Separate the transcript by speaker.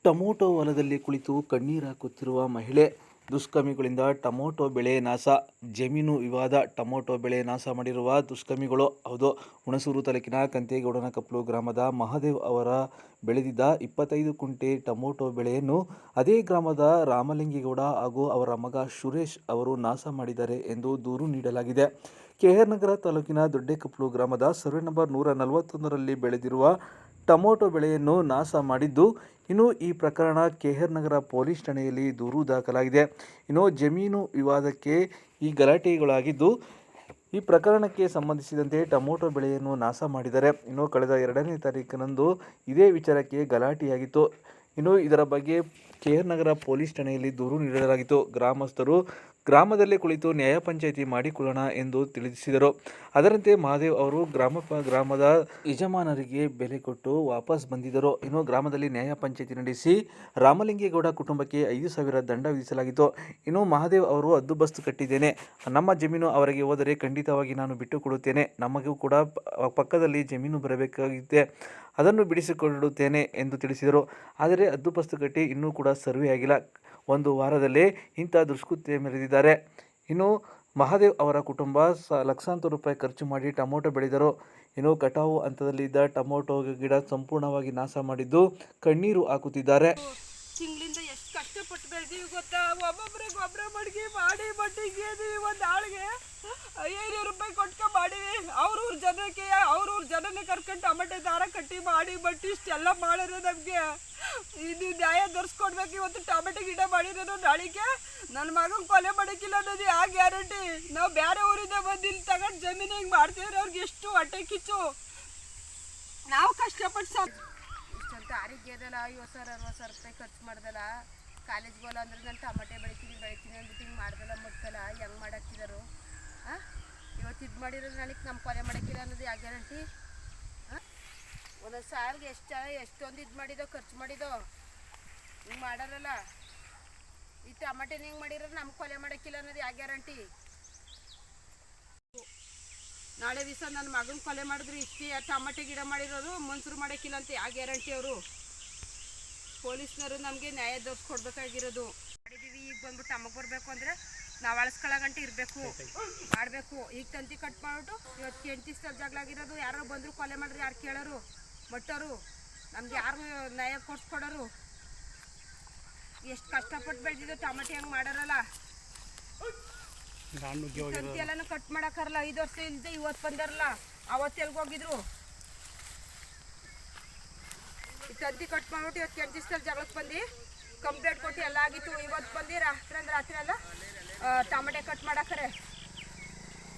Speaker 1: Tomato ಹೊಲದಲ್ಲಿ ಕುಳಿತು ಕಣ್ಣೀರು ಹಾಕುತ್ತಿರುವ ಮಹಿಳೆ. ದುಷ್ಕರ್ಮಿಗಳಿಂದ ಟೊಮೊಟೊ ಬೆಳೆ ನಾಶ. ಜಮೀನು ವಿವಾದ. ಟೊಮೊಟೊ ಬೆಳೆ ನಾಶ ಮಾಡಿರುವ ದುಷ್ಕರ್ಮಿಗಳು. ಹೌದು, ಹುಣಸೂರು ತಾಲೂಕಿನ ಕಂತೇಗೌಡನಕೊಪ್ಲು ಗ್ರಾಮದ ಮಹಾದೇವ್ ಅವರ ಬೆಳೆದಿದ್ದ 25 ಕುಂಟೆ ಟೊಮೊಟೊ ಬೆಳೆಯನ್ನು ಅದೇ ಗ್ರಾಮದ ರಾಮಲಿಂಗೇಗೌಡ ಹಾಗೂ ಅವರ ಮಗ ಸುರೇಶ್ ಅವರು ನಾಶ ಮಾಡಿದ್ದಾರೆ ಎಂದು ದೂರು ನೀಡಲಾಗಿದೆ. ಕೆಆರ್ ನಗರ ತಾಲೂಕಿನ ದೊಡ್ಡಕೊಪ್ಲು ಗ್ರಾಮದ ಸರ್ವೆ ನಂಬರ್ 141ರಲ್ಲಿ ಬೆಳೆದಿರುವ ಟೊಮೊಟೊ ಬೆಳೆಯನ್ನು ನಾಶ ಮಾಡಿದ್ದು, ಇನ್ನು ಈ ಪ್ರಕರಣ ಕೆಆರ್ ನಗರ ಪೊಲೀಸ್ ಠಾಣೆಯಲ್ಲಿ ದೂರು ದಾಖಲಾಗಿದೆ. ಇನ್ನು ಜಮೀನು ವಿವಾದಕ್ಕೆ ಈ ಗಲಾಟೆಗಳಾಗಿದ್ದು, ಈ ಪ್ರಕರಣಕ್ಕೆ ಸಂಬಂಧಿಸಿದಂತೆ ಟೊಮೊಟೊ ಬೆಳೆಯನ್ನು ನಾಶ ಮಾಡಿದ್ದಾರೆ. ಇನ್ನು ಕಳೆದ 2ನೇ ತಾರೀಕಿನಂದು ಇದೇ ವಿಚಾರಕ್ಕೆ ಗಲಾಟೆಯಾಗಿತ್ತು. ಇನ್ನು ಇದರ ಬಗ್ಗೆ ಕೆಆರ್ ನಗರ ಪೊಲೀಸ್ ಠಾಣೆಯಲ್ಲಿ ದೂರು ನೀಡಲಾಗಿತ್ತು. ಗ್ರಾಮಸ್ಥರು ಗ್ರಾಮದಲ್ಲೇ ಕುಳಿತು ನ್ಯಾಯ ಪಂಚಾಯಿತಿ ಮಾಡಿಕೊಳ್ಳೋಣ ಎಂದು ತಿಳಿಸಿದರು. ಅದರಂತೆ ಮಹಾದೇವ್ ಅವರು ಗ್ರಾಮದ ಯಜಮಾನರಿಗೆ ಬೆಲೆ ಕೊಟ್ಟು ವಾಪಸ್ ಬಂದಿದ್ದರು. ಇನ್ನು ಗ್ರಾಮದಲ್ಲಿ ನ್ಯಾಯ ಪಂಚಾಯಿತಿ ನಡೆಸಿ ರಾಮಲಿಂಗೇಗೌಡ ಕುಟುಂಬಕ್ಕೆ 5,000 ದಂಡ ವಿಧಿಸಲಾಗಿತ್ತು. ಇನ್ನು ಮಹಾದೇವ್ ಅವರು ಹದ್ದುಬಸ್ತು ಕಟ್ಟಿದ್ದೇನೆ, ನಮ್ಮ ಜಮೀನು ಅವರಿಗೆ ಹೋದರೆ ಖಂಡಿತವಾಗಿ ನಾನು ಬಿಟ್ಟು ಕೊಡುತ್ತೇನೆ, ನಮಗೂ ಕೂಡ ಪಕ್ಕದಲ್ಲಿ ಜಮೀನು ಬರಬೇಕಾಗಿದೆ, ಅದನ್ನು ಬಿಡಿಸಿಕೊಡುತ್ತೇನೆ ಎಂದು ತಿಳಿಸಿದರು. ಆದರೆ ಹದ್ದುಬಸ್ತು ಕಟ್ಟಿ ಇನ್ನೂ ಕೂಡ ಸರ್ವೆ ಆಗಿಲ್ಲ. 1 ವಾರದಲ್ಲೇ ಇಂಥ ದುಷ್ಕೃತ್ಯ ಮೆರೆದಿದ್ದಾರೆ. ಇನ್ನು ಮಹಾದೇವ್ ಅವರ ಕುಟುಂಬ ಲಕ್ಷಾಂತರ ರೂಪಾಯಿ ಖರ್ಚು ಮಾಡಿ ಟೊಮೊಟೊ ಬೆಳೆದರು. ಇನ್ನು ಕಟಾವು ಹಂತದಲ್ಲಿದ್ದ ಟೊಮೊಟೊ ಗಿಡ ಸಂಪೂರ್ಣವಾಗಿ ನಾಶ ಮಾಡಿದ್ದು ಕಣ್ಣೀರು ಹಾಕುತ್ತಿದ್ದಾರೆ.
Speaker 2: ತಿಂಗಳಿಂದ ಎಷ್ಟು ಕಷ್ಟಪಟ್ಟು ಬೆಳೆದೀವಿ ಗೊತ್ತಾ? ಒಬ್ಬೊಬ್ರಿಗೆ ಗೊಬ್ಬರ ಮಡಗಿ ಮಾಡಿ ಬಡ್ಡಿಗೆ ಒಂದು ಆಳಿಗೆ 500 ರೂಪಾಯಿ ಕೊಟ್ಕೊ ಮಾಡೀವಿ. ಅವ್ರವ್ರ ಜನನೇ ಕರ್ಕೊಂಡು ಟೊಮೆಟೊ ದಾರ ಕಟ್ಟಿ ಮಾಡಿ ಬಟ್ಟಿ ಇಷ್ಟೆಲ್ಲ ಮಾಡಿರೋ ನಮಗೆ ಇದು ನ್ಯಾಯ ದೊರಸ್ಕೊಡ್ಬೇಕು. ಇವತ್ತು ಟೊಮೆಟೊ ಗಿಡ ಮಾಡಿರೋದು ನಾಳಿಗೆ ನನ್ನ ಮಗನ ಕೊಲೆ ಮಾಡೋಕ್ಕಿಲ್ಲ ಅನ್ನೋದು ಯಾವ ಗ್ಯಾರಂಟಿ? ನಾವು ಬೇರೆ ಊರಿಂದ ಬಂದು ಇಲ್ಲಿ ತಗೊಂಡು ಜಮೀನು ಹಿಂಗೆ ಮಾಡ್ತಿದ್ರೆ ಅವ್ರಿಗೆ ಎಷ್ಟು ಹೊಟ್ಟೆ ಕಿಚ್ಚು. ನಾವು ಕಷ್ಟಪಟ್ಟು ಇಷ್ಟಂತ ಆರೋಗ್ಯದಲ್ಲ 50,000-60,000 ರೂಪಾಯಿ ಖರ್ಚು ಮಾಡ್ದಲ್ಲ. ಕಾಲೇಜ್ಗೆ ಹೋಲ್ಲ ಅಂದ್ರೆ ನಾನು ಟೊಮೆಟೊ ಬೆಳಿತೀನಿ ಅಂದ್ಬಿಟ್ಟು ಹಿಂಗೆ ಮಾಡ್ದಲ್ಲ ಮುಟ್ಕಲ್ಲ ಹೆಂಗೆ ಮಾಡಾಕ್ತಿದ್ರು? ಇವತ್ತು ಇದು ಮಾಡಿರೋದು ನಾಳೆಗೆ ನಮ್ಮ ಕೊಲೆ ಮಾಡೋಕ್ಕಿಲ್ಲ ಅನ್ನೋದು ಯಾವ ಗ್ಯಾರಂಟಿ? ಒಂದೊಂದು ಸಾರಿಗೆ ಎಷ್ಟೊಂದು ಇದು ಮಾಡಿದೋ ಖರ್ಚು ಮಾಡಿದೋ ಹಿಂಗೆ ಮಾಡಾರಲ್ಲ. ಈ ಟೊಮೆಟೊ ಹಿಂಗೆ ಮಾಡಿರೋದು ನಮ್ಮ ಕೊಲೆ ಮಾಡೋಕ್ಕಿಲ್ಲ ಅನ್ನೋದು ಯಾವ ಗ್ಯಾರಂಟಿ? ನಾಳೆ ದಿವಸ ನನ್ನ ಮಗನ ಕೊಲೆ ಮಾಡಿದ್ರು ಇಷ್ಟೇ ಟೊಮೆಟೊ ಗಿಡ ಮಾಡಿರೋದು ಮನ್ಸೂರು ಮಾಡೋಕ್ಕಿಲ್ಲ ಅಂತ ಯಾವ ಗ್ಯಾರಂಟಿ? ಅವರು ಪೊಲೀಸ್ನವರು ನಮಗೆ ನ್ಯಾಯ ದೊರಸ್ಕೊಡ್ಬೇಕಾಗಿರೋದು ಮಾಡಿದ್ದೀವಿ. ಈಗ ಬಂದ್ಬಿಟ್ಟು ನಮಗೆ ಬರಬೇಕು ಅಂದರೆ ನಾವು ಅಳಿಸ್ಕೊಳ್ಳೋ ಗಂಟೆ ಇರಬೇಕು, ಮಾಡಬೇಕು. ಈಗ ತಂತಿ ಕಟ್ ಮಾಡಿಬಿಟ್ಟು ಇವತ್ತು 8 ದಿವಸದಲ್ಲಿ ಜಗಳಾಗಿರೋದು. ಯಾರೋ ಬಂದರು ಕೊಲೆ ಮಾಡಿದ್ರೆ ಯಾರು ಕೇಳೋರು? ಮಟ್ಟೋರು ನಮ್ಗೆ ಯಾರು ನ್ಯಾಯ ಕೊಡ್ಸ್ಕೊಡೋರು? ಎಷ್ಟು ಕಷ್ಟಪಟ್ಟು ಬೆಳೆದಿದ್ದು ಟೊಮೆಟೊ ಹೆಂಗೆ ಮಾಡಾರಲ್ಲ. ತಂತಿ ಎಲ್ಲನೂ ಕಟ್ ಮಾಡೋಕ್ಕಾರಲ್ಲ. 5 ವರ್ಷ ಇಲ್ಲದೆ ಇವತ್ತು ಬಂದಾರಲ್ಲ, ಅವತ್ತು ಎಲ್ಗೆ ಹೋಗಿದ್ರು? ಈ ತಂತಿ ಕಟ್ ಮಾಡ್ಬಿಟ್ಟು ಇವತ್ತು 8 ದಿವಸದಲ್ಲಿ ಜಗಳಕ್ಕೆ ಬಂದು ಕಂಪ್ಲೇಂಟ್ ಕೊಟ್ಟು ಎಲ್ಲ ಆಗಿತ್ತು. ಇವತ್ತು ಬಂದು ರಾತ್ರಿ ಎಲ್ಲ ಟೊಮೆಟೊ ಕಟ್ ಮಾಡಾಕರೆ